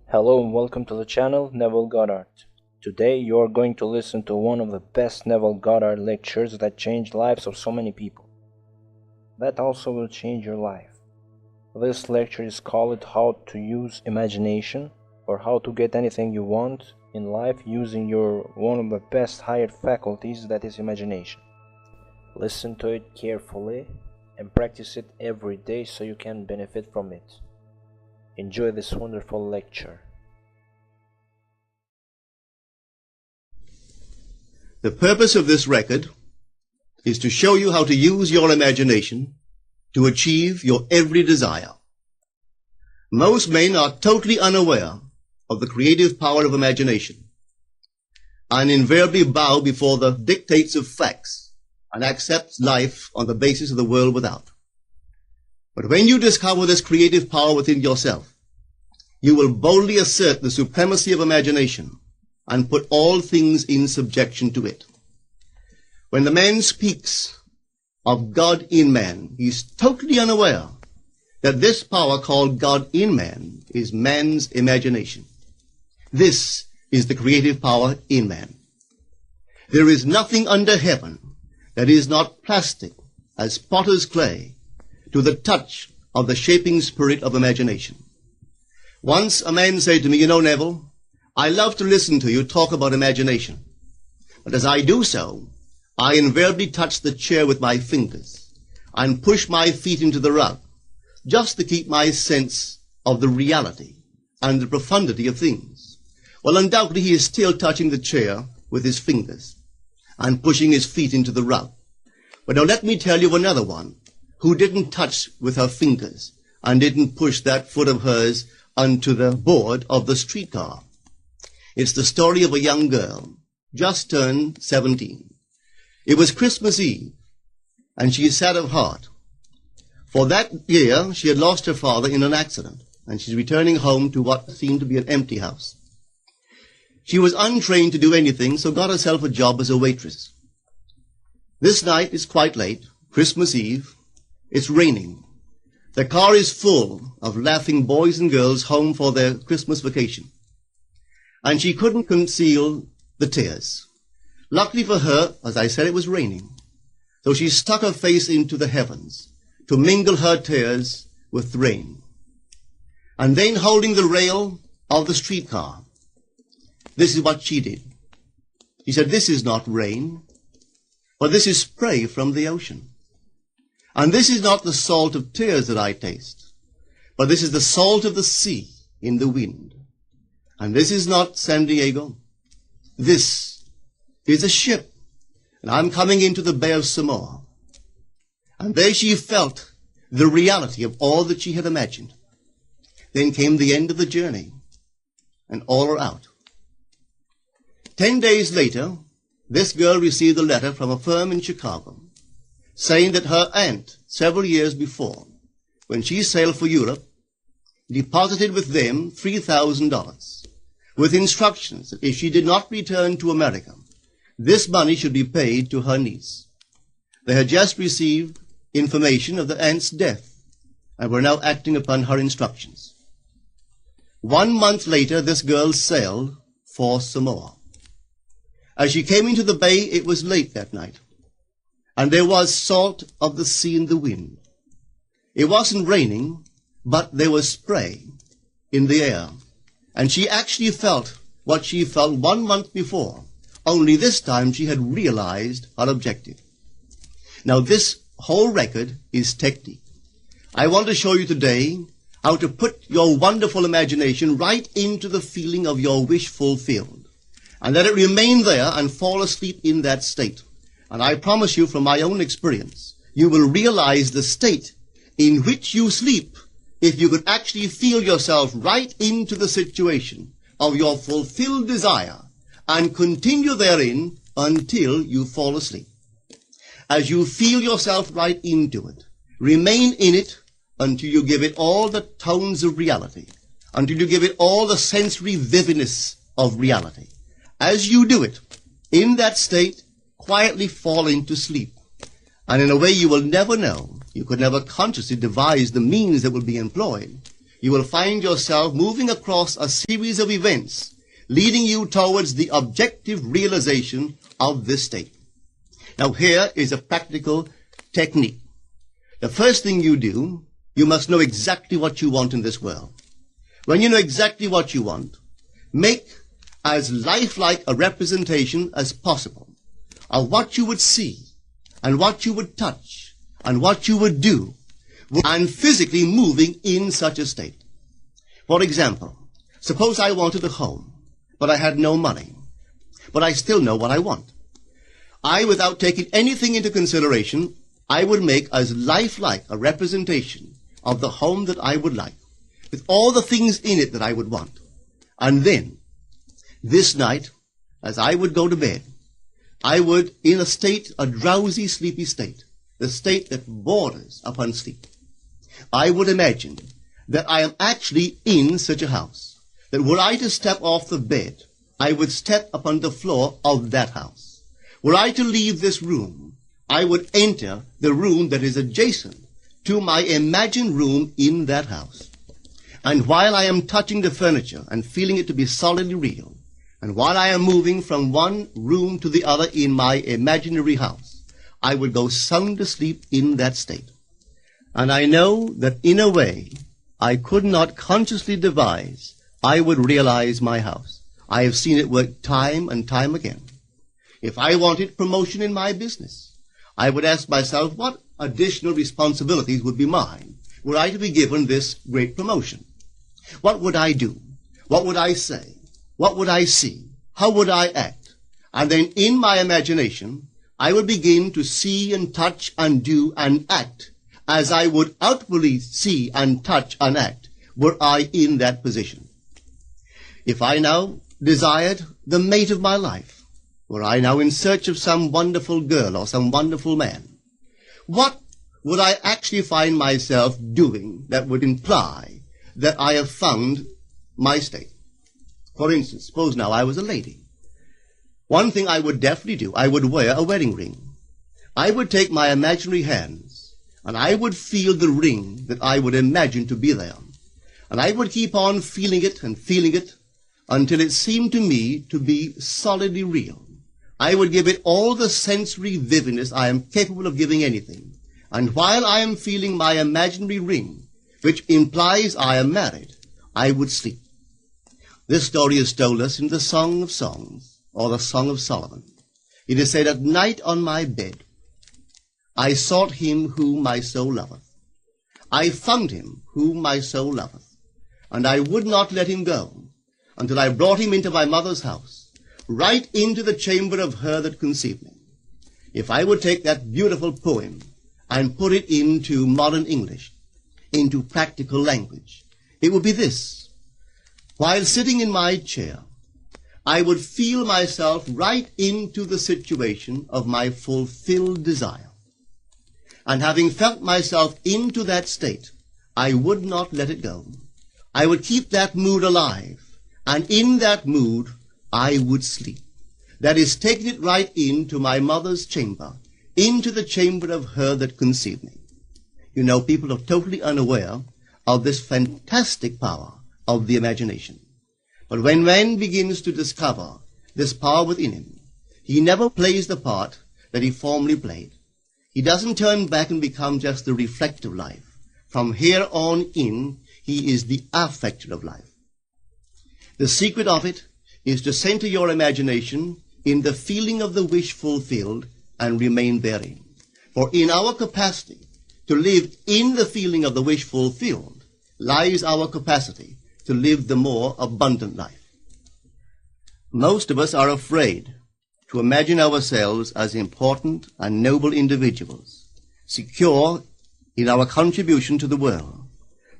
Hello and welcome to the channel Neville Goddard. Today you are going to listen to one of the best Neville Goddard lectures that changed lives of so many people. That also will change your life. This lecture is called How to Use Imagination, or How to Get Anything You Want in Life Using Your one of the best hired faculties, that is imagination. Listen to it carefully and practice it every day so you can benefit from it. Enjoy this wonderful lecture. The purpose of this record is to show you how to use your imagination to achieve your every desire. Most men are totally unaware of the creative power of imagination and invariably bow before the dictates of facts and accept life on the basis of the world without. But when you discover this creative power within yourself, you will boldly assert the supremacy of imagination and put all things in subjection to it. When the man speaks of God in man, he is totally unaware that this power called God in man is man's imagination. This is the creative power in man. There is nothing under heaven that is not plastic as potter's clay to the touch of the shaping spirit of imagination. Once a man said to me, "You know, Neville, I love to listen to you talk about imagination. But as I do so, I invariably touch the chair with my fingers and push my feet into the rug just to keep my sense of the reality and the profundity of things." Well, undoubtedly he is still touching the chair with his fingers and pushing his feet into the rug. But now let me tell you another one who didn't touch with her fingers and didn't push that foot of hers onto the board of the streetcar. It's the story of a young girl, just turned 17. It was Christmas Eve, and she is sad of heart. For that year, she had lost her father in an accident, and she's returning home to what seemed to be an empty house. She was untrained to do anything, so got herself a job as a waitress. This night is quite late, Christmas Eve. It's raining. The car is full of laughing boys and girls home for their Christmas vacation. And she couldn't conceal the tears. Luckily for her, as I said, it was raining. So she stuck her face into the heavens to mingle her tears with the rain. And then, holding the rail of the streetcar, this is what she did. She said, "This is not rain, but this is spray from the ocean. And this is not the salt of tears that I taste, but this is the salt of the sea in the wind. And this is not San Diego. This is a ship, and I'm coming into the Bay of Samoa." And there she felt the reality of all that she had imagined. Then came the end of the journey, and all are out. 10 days later, this girl received a letter from a firm in Chicago saying that her aunt, several years before, when she sailed for Europe, deposited with them $3,000 with instructions that if she did not return to America, this money should be paid to her niece. They had just received information of the aunt's death and were now acting upon her instructions. 1 month later, this girl sailed for Samoa. As she came into the bay, it was late that night, and there was salt of the sea in the wind. It wasn't raining, but there was spray in the air, and she actually felt what she felt 1 month before, only this time she had realized her objective. Now this whole record is technique. I want to show you today how to put your wonderful imagination right into the feeling of your wish fulfilled, and let it remain there and fall asleep in that state. And I promise you from my own experience, you will realize the state in which you sleep if you could actually feel yourself right into the situation of your fulfilled desire and continue therein until you fall asleep. As you feel yourself right into it, remain in it until you give it all the tones of reality, until you give it all the sensory vividness of reality. As you do it, in that state, quietly fall into sleep. And in a way you will never know, you could never consciously devise the means that will be employed, you will find yourself moving across a series of events leading you towards the objective realization of this state. Now here is a practical technique. The first thing you do, you must know exactly what you want in this world. When you know exactly what you want, make as lifelike a representation as possible of what you would see and what you would touch and what you would do and physically moving in such a state. For example, suppose I wanted a home, but I had no money, but I still know what I want. Without taking anything into consideration, I would make as lifelike a representation of the home that I would like, with all the things in it that I would want. And then, this night, as I would go to bed, I would, in a drowsy, sleepy state, the state that borders upon sleep, I would imagine that I am actually in such a house, that were I to step off the bed, I would step upon the floor of that house. Were I to leave this room, I would enter the room that is adjacent to my imagined room in that house. And while I am touching the furniture and feeling it to be solidly real, and while I am moving from one room to the other in my imaginary house, I would go sound asleep in that state. And I know that in a way I could not consciously devise, I would realize my house. I have seen it work time and time again. If I wanted promotion in my business, I would ask myself what additional responsibilities would be mine were I to be given this great promotion. What would I do? What would I say? What would I see? How would I act? And then in my imagination, I would begin to see and touch and do and act as I would outwardly see and touch and act were I in that position. If I now desired the mate of my life, were I now in search of some wonderful girl or some wonderful man, what would I actually find myself doing that would imply that I have found my state? For instance, suppose now I was a lady. One thing I would definitely do, I would wear a wedding ring. I would take my imaginary hands, and I would feel the ring that I would imagine to be there. And I would keep on feeling it until it seemed to me to be solidly real. I would give it all the sensory vividness I am capable of giving anything. And while I am feeling my imaginary ring, which implies I am married, I would sleep. This story is told us in the Song of Songs, or the Song of Solomon. It is said, "At night on my bed, I sought him whom my soul loveth. I found him whom my soul loveth, and I would not let him go, until I brought him into my mother's house, right into the chamber of her that conceived me." If I would take that beautiful poem and put it into modern English, into practical language, it would be this: while sitting in my chair, I would feel myself right into the situation of my fulfilled desire. And having felt myself into that state, I would not let it go. I would keep that mood alive, and in that mood, I would sleep. That is, taking it right into my mother's chamber, into the chamber of her that conceived me. You know, people are totally unaware of this fantastic power of the imagination. But when man begins to discover this power within him, he never plays the part that he formerly played. He doesn't turn back and become just the reflective life. From here on in, he is the affecter of life. The secret of it is to center your imagination in the feeling of the wish fulfilled and remain therein. For in our capacity to live in the feeling of the wish fulfilled lies our capacity to live the more abundant life. Most of us are afraid to imagine ourselves as important and noble individuals, secure in our contribution to the world,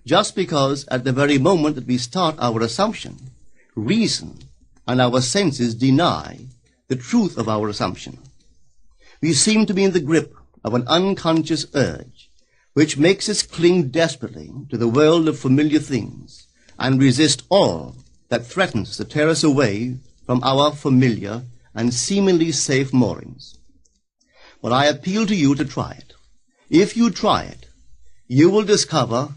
just because at the very moment that we start our assumption, reason and our senses deny the truth of our assumption. We seem to be in the grip of an unconscious urge, which makes us cling desperately to the world of familiar things and resist all that threatens to tear us away from our familiar and seemingly safe moorings. But I appeal to you to try it. If you try it, you will discover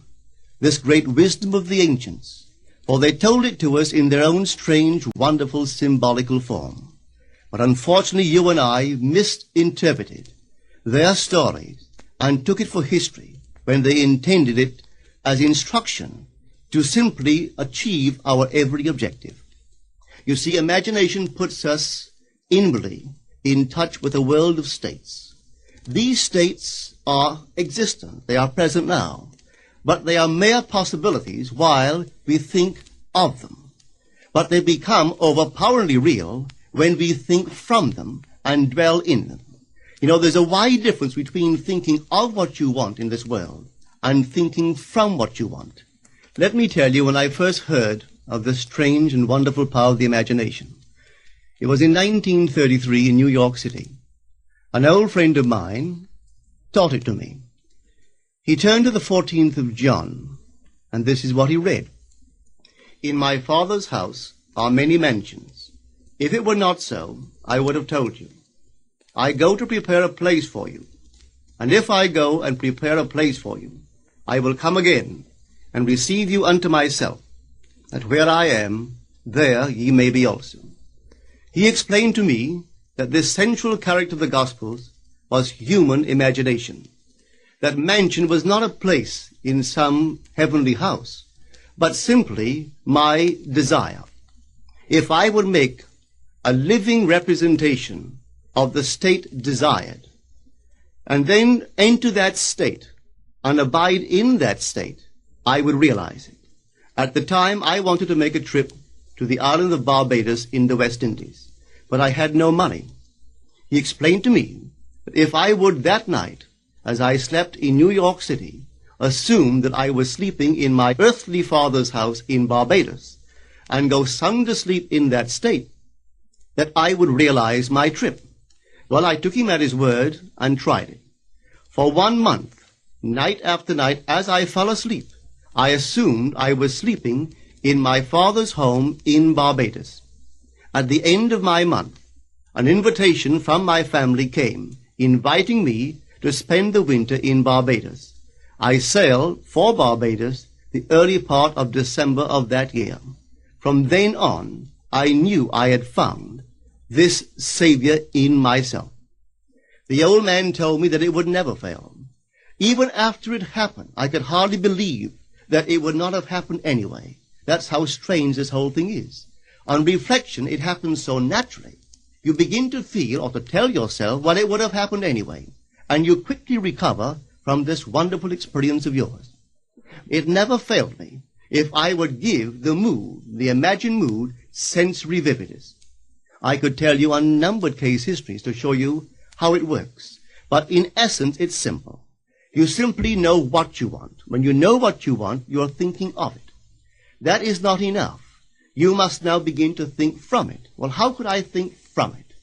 this great wisdom of the ancients, for they told it to us in their own strange, wonderful, symbolical form. But unfortunately, you and I misinterpreted their stories and took it for history when they intended it as instruction to simply achieve our every objective. You see, imagination puts us inwardly in touch with a world of states. These states are existent, they are present now, but they are mere possibilities while we think of them. But they become overpoweringly real when we think from them and dwell in them. You know, there's a wide difference between thinking of what you want in this world and thinking from what you want. Let me tell you, when I first heard of this strange and wonderful power of the imagination, it was in 1933 in New York City. An old friend of mine taught it to me. He turned to the 14th of John, and this is what he read. In my Father's house are many mansions. If it were not so, I would have told you. I go to prepare a place for you. And if I go and prepare a place for you, I will come again and receive you unto myself, that where I am, there ye may be also. He explained to me that this central character of the Gospels was human imagination. That mansion was not a place in some heavenly house, but simply my desire. If I would make a living representation of the state desired, and then enter that state and abide in that state, I would realize it. At the time, I wanted to make a trip to the island of Barbados in the West Indies, but I had no money. He explained to me that if I would that night, as I slept in New York City, assume that I was sleeping in my earthly father's house in Barbados, and go sound asleep in that state, that I would realize my trip. Well, I took him at his word and tried it. For 1 month, night after night, as I fell asleep, I assumed I was sleeping in my father's home in Barbados. At the end of my month, an invitation from my family came, inviting me to spend the winter in Barbados. I sailed for Barbados the early part of December of that year. From then on, I knew I had found this Savior in myself. The old man told me that it would never fail. Even after it happened, I could hardly believe that it would not have happened anyway. That's how strange this whole thing is. On reflection, it happens so naturally. You begin to feel or to tell yourself, well, it would have happened anyway. And you quickly recover from this wonderful experience of yours. It never failed me if I would give the mood, the imagined mood, sensory vividness. I could tell you unnumbered case histories to show you how it works. But in essence, it's simple. You simply know what you want. When you know what you want, you are thinking of it. That is not enough. You must now begin to think from it. Well, how could I think from it?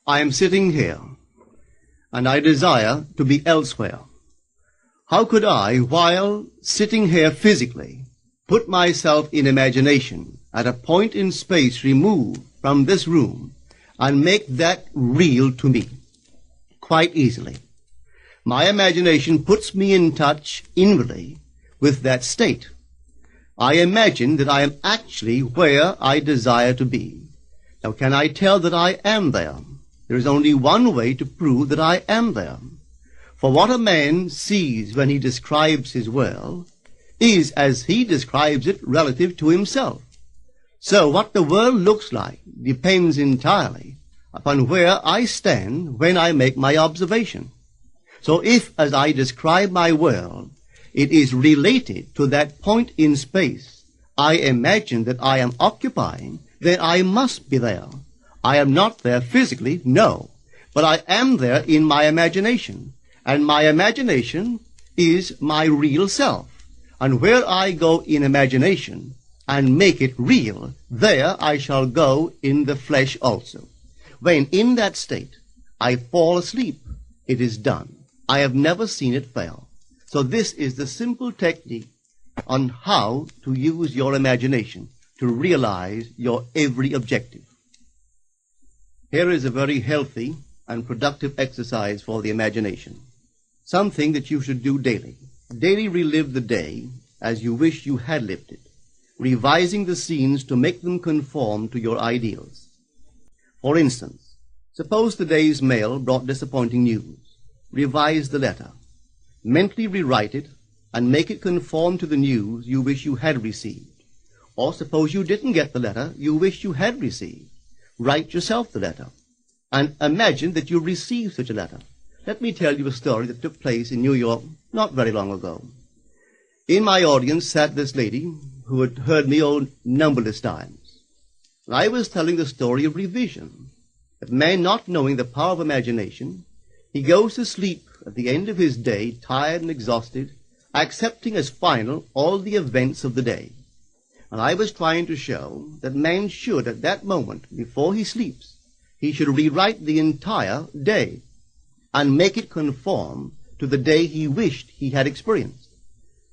I am sitting here, and I desire to be elsewhere. How could I, while sitting here physically, put myself in imagination at a point in space removed from this room and make that real to me? Quite easily. My imagination puts me in touch inwardly with that state. I imagine that I am actually where I desire to be. Now, can I tell that I am there? There is only one way to prove that I am there. For what a man sees when he describes his world is as he describes it relative to himself. So what the world looks like depends entirely upon where I stand when I make my observation. So if, as I describe my world, it is related to that point in space I imagine that I am occupying, then I must be there. I am not there physically, no, but I am there in my imagination, and my imagination is my real self. And where I go in imagination and make it real, there I shall go in the flesh also. When in that state I fall asleep, it is done. I have never seen it fail. So this is the simple technique on how to use your imagination to realize your every objective. Here is a very healthy and productive exercise for the imagination. Something that you should do daily. Daily relive the day as you wish you had lived it, revising the scenes to make them conform to your ideals. For instance, suppose the day's mail brought disappointing news. Revise the letter. Mentally rewrite it and make it conform to the news you wish you had received. Or suppose you didn't get the letter you wish you had received. Write yourself the letter and imagine that you received such a letter. Let me tell you a story that took place in New York not very long ago. In my audience sat this lady who had heard me numberless times. And I was telling the story of revision, that man not knowing the power of imagination, he goes to sleep at the end of his day, tired and exhausted, accepting as final all the events of the day. And I was trying to show that man should, at that moment, before he sleeps, he should rewrite the entire day and make it conform to the day he wished he had experienced.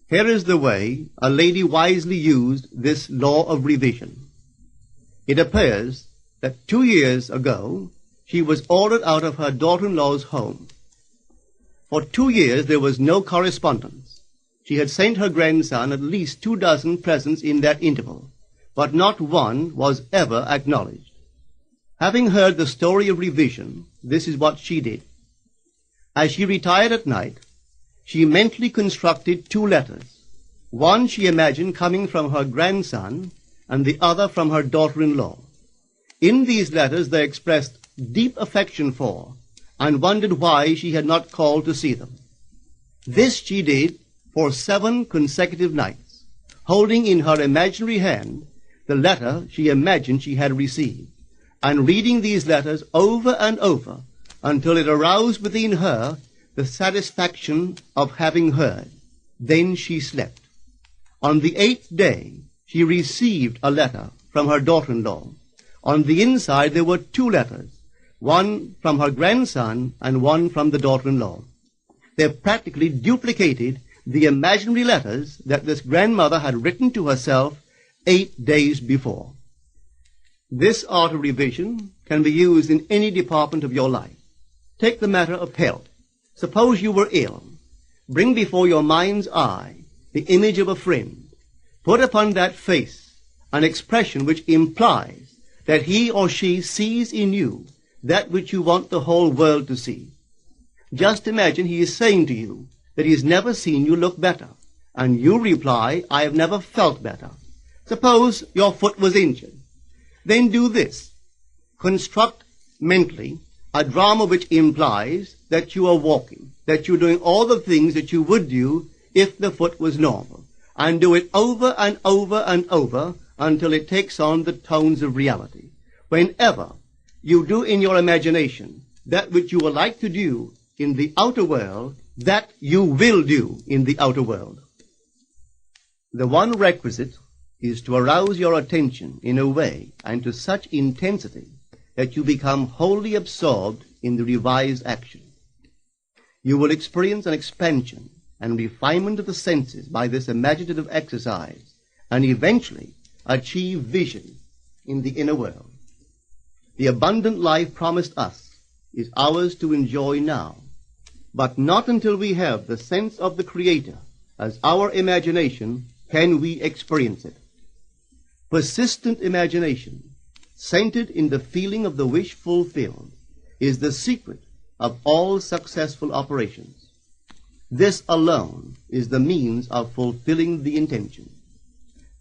Here is the way a lady wisely used this law of revision. It appears that 2 years ago, she was ordered out of her daughter-in-law's home. For 2 years there was no correspondence. She had sent her grandson at least 24 presents in that interval, but not one was ever acknowledged. Having heard the story of revision, this is what she did. As she retired at night, she mentally constructed 2 letters. One she imagined coming from her grandson, and the other from her daughter-in-law. In these letters they expressed deep affection for, and wondered why she had not called to see them. This she did for 7 consecutive nights, holding in her imaginary hand the letter she imagined she had received, and reading these letters over and over until it aroused within her the satisfaction of having heard. Then she slept. On the 8th day, she received a letter from her daughter-in-law. On the inside there were 2 letters, one from her grandson and one from the daughter-in-law. They practically duplicated the imaginary letters that this grandmother had written to herself 8 days before. This art of revision can be used in any department of your life. Take the matter of health. Suppose you were ill. Bring before your mind's eye the image of a friend. Put upon that face an expression which implies that he or she sees in you that which you want the whole world to see. Just imagine he is saying to you that he has never seen you look better, and you reply, I have never felt better. Suppose your foot was injured. Then do this. Construct mentally a drama which implies that you are walking, that you're doing all the things that you would do if the foot was normal, and do it over and over and over until it takes on the tones of reality. Whenever you do in your imagination that which you would like to do in the outer world, that you will do in the outer world. The one requisite is to arouse your attention in a way and to such intensity that you become wholly absorbed in the revised action. You will experience an expansion and refinement of the senses by this imaginative exercise, and eventually achieve vision in the inner world. The abundant life promised us is ours to enjoy now, but not until we have the sense of the Creator as our imagination can we experience it. Persistent imagination, centered in the feeling of the wish fulfilled, is the secret of all successful operations. This alone is the means of fulfilling the intention.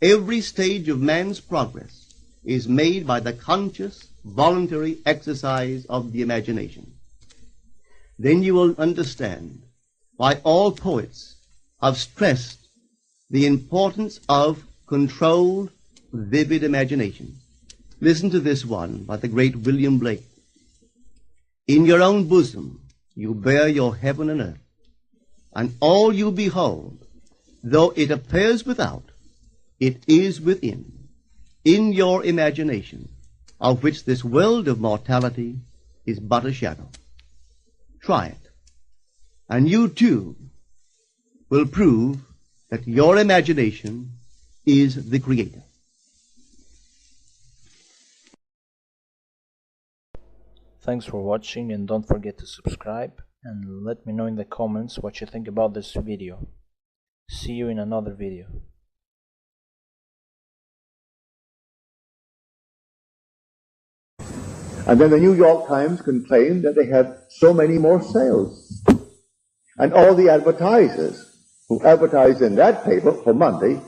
Every stage of man's progress is made by the conscious, voluntary exercise of the imagination. Then you will understand why all poets have stressed the importance of controlled, vivid imagination. Listen to this one by the great William Blake. In your own bosom you bear your heaven and earth, and all you behold, though it appears without, it is within, in your imagination, of which this world of mortality is but a shadow. Try it, and you too will prove that your imagination is the Creator. Thanks for watching, and don't forget to subscribe and let me know in the comments what you think about this video. See you in another video. And then the New York Times complained that they had so many more sales. And all the advertisers who advertised in that paper for Monday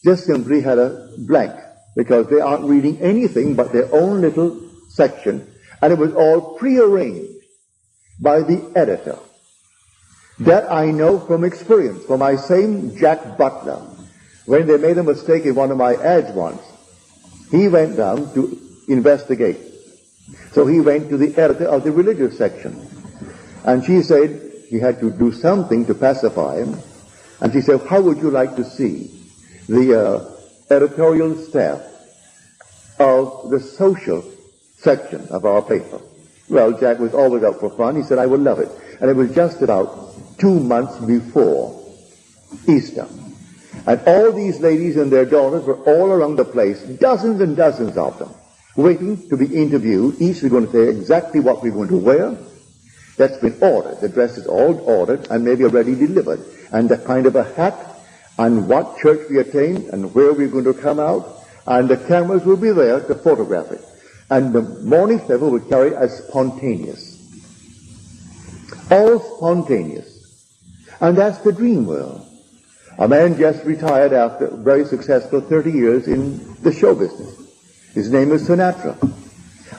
just simply had a blank, because they aren't reading anything but their own little section, and it was all prearranged by the editor. That I know from experience, for my same Jack Butler, when they made a mistake in one of my ads once, he went down to investigate. So he went to the editor of the religious section, and she said he had to do something to pacify him, and she said, how would you like to see the editorial staff of the social section of our paper? Well, Jack was always up for fun. He said, I would love it. And it was just about 2 months before Easter. And all these ladies and their daughters were all around the place, dozens and dozens of them, waiting to be interviewed. Each was going to say exactly what we're going to wear. That's been ordered. The dress is all ordered and maybe already delivered. And the kind of a hat, and what church we attend, and where we're going to come out. And the cameras will be there to photograph it. And the morning paper will carry it as spontaneous. All spontaneous. And that's the dream world. A man just retired after very successful 30 years in the show business. His name is Sinatra.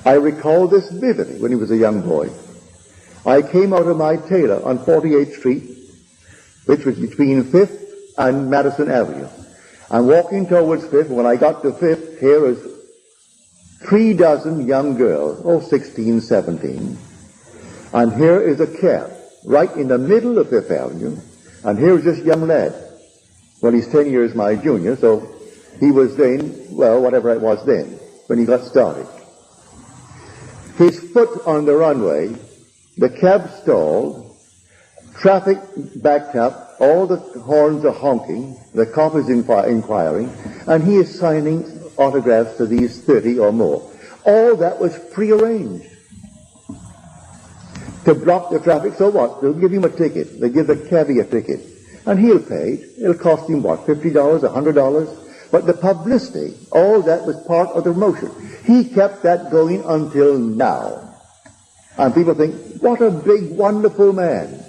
I recall this vividly when he was a young boy. I came out of my tailor on 48th Street, which was between 5th and Madison Avenue. I'm walking towards 5th. When I got to 5th, here is 3 dozen young girls, 16, 17. And here is a cab right in the middle of 5th Avenue. And here is this young lad. Well, he's 10 years my junior, so he was then, well, whatever it was then, when he got started. His foot on the runway, the cab stalled, traffic backed up, all the horns are honking, the cop is inquiring, and he is signing autographs to these 30 or more. All that was prearranged to block the traffic. So what? They'll give him a ticket. They give the cabbie a ticket. And he'll pay it. It'll cost him what? $50, $100? But the publicity, all that was part of the motion. He kept that going until now. And people think, what a big, wonderful man.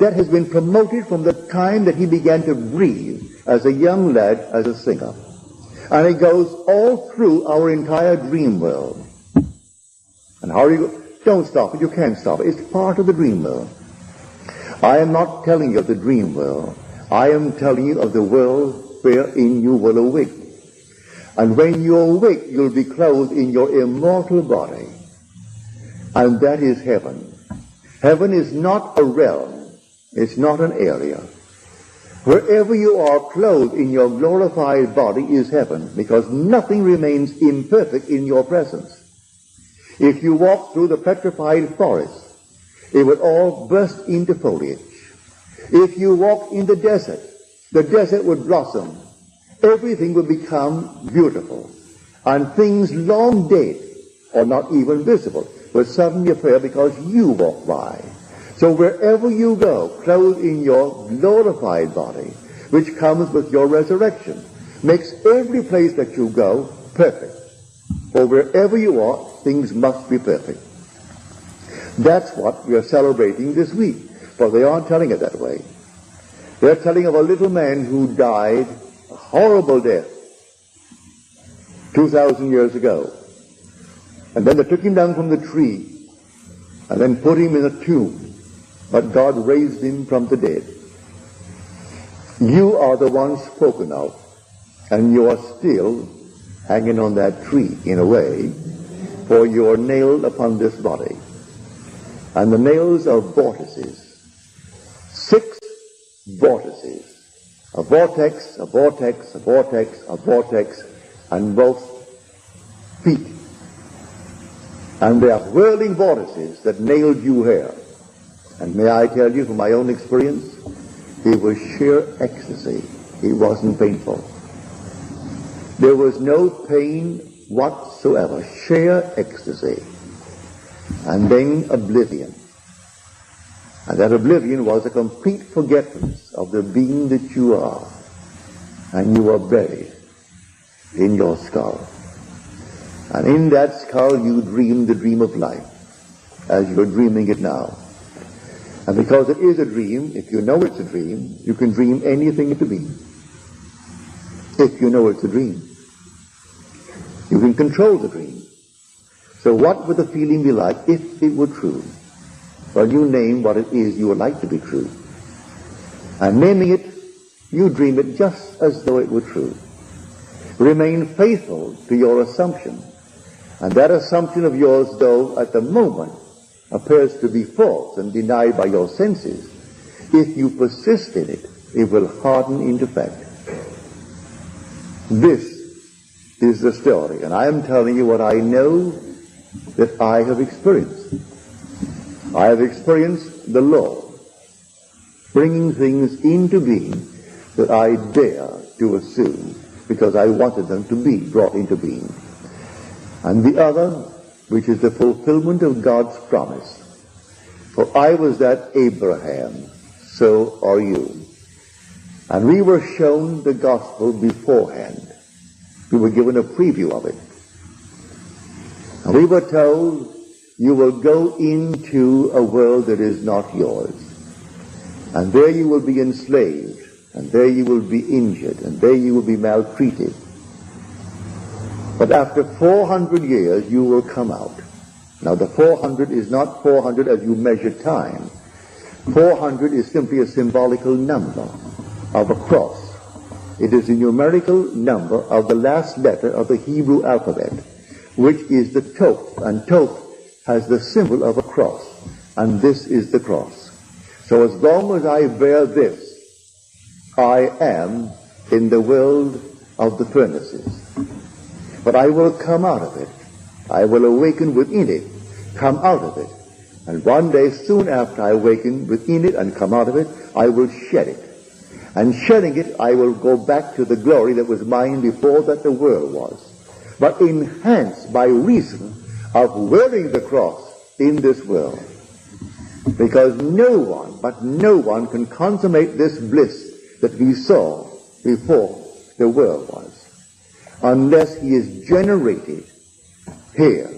That has been promoted from the time that he began to breathe as a young lad, as a singer. And it goes all through our entire dream world. And how do you... Don't stop it. You can't stop it. It's part of the dream world. I am not telling you of the dream world. I am telling you of the world wherein you will awake. And when you awake, you'll be clothed in your immortal body. And that is heaven. Heaven is not a realm. It's not an area. Wherever you are clothed in your glorified body is heaven, because nothing remains imperfect in your presence. If you walk through the petrified forest, it would all burst into foliage. If you walk in the desert would blossom. Everything would become beautiful. And things long dead, or not even visible, will suddenly appear because you walk by. So wherever you go, clothed in your glorified body, which comes with your resurrection, makes every place that you go perfect. For wherever you are, things must be perfect. That's what we are celebrating this week, for they aren't telling it that way. They're telling of a little man who died a horrible death 2,000 years ago. And then they took him down from the tree and then put him in a tomb. But God raised him from the dead. You are the one spoken of, and you are still hanging on that tree in a way, for you are nailed upon this body. And the nails are vortices. 6 vortices. A vortex, a vortex, a vortex, a vortex, and both feet. And they are whirling vortices that nailed you here. And may I tell you from my own experience, it was sheer ecstasy. It wasn't painful. There was no pain whatsoever. Sheer ecstasy. And then oblivion. And that oblivion was a complete forgetfulness of the being that you are. And you are buried in your skull. And in that skull you dream the dream of life, as you're dreaming it now. And because it is a dream, if you know it's a dream, you can dream anything to be. If you know it's a dream. You can control the dream. So what would the feeling be like if it were true? Well, you name what it is you would like to be true. And naming it, you dream it just as though it were true. Remain faithful to your assumption. And that assumption of yours, though at the moment appears to be false and denied by your senses, if you persist in it, it will harden into fact. This is the story, and I am telling you what I know that I have experienced. I have experienced the Lord bringing things into being that I dare to assume because I wanted them to be brought into being. And the other, which is the fulfillment of God's promise. For I was that Abraham, so are you. And we were shown the gospel beforehand. We were given a preview of it. And we were told, you will go into a world that is not yours. And there you will be enslaved. And there you will be injured. And there you will be maltreated. But after 400 years, you will come out. Now the 400 is not 400 as you measure time. 400 is simply a symbolical number of a cross. It is a numerical number of the last letter of the Hebrew alphabet, which is the Toph. And Toph has the symbol of a cross. And this is the cross. So as long as I bear this, I am in the world of the furnaces. But I will come out of it. I will awaken within it, come out of it. And one day, soon after I awaken within it and come out of it, I will shed it. And shedding it, I will go back to the glory that was mine before that the world was. But enhanced by reason of wearing the cross in this world. Because no one can consummate this bliss that we saw before the world was, unless he is generated here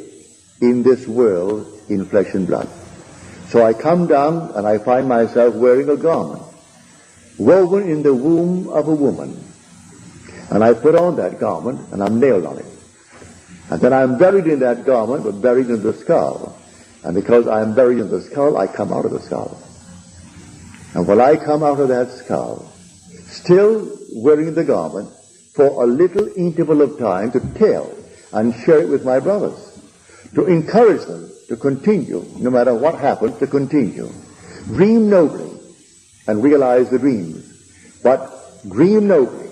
in this world in flesh and blood. So I come down and I find myself wearing a garment woven in the womb of a woman. And I put on that garment and I'm nailed on it. And then I'm buried in that garment, but buried in the skull. And because I am buried in the skull, I come out of the skull. And when I come out of that skull, still wearing the garment, for a little interval of time to tell and share it with my brothers, to encourage them to continue, no matter what happens, to continue. Dream nobly and realize the dreams, but dream nobly,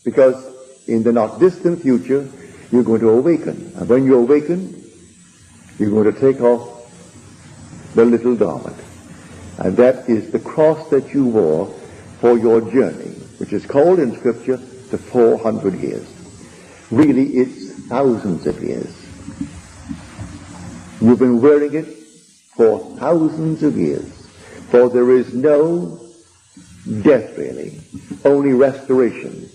because in the not distant future, you're going to awaken. And when you awaken, you're going to take off the little garment. And that is the cross that you wore for your journey, which is called in Scripture the 400 years. Really, it's thousands of years. You've been wearing it for thousands of years. For there is no death, really, only restoration.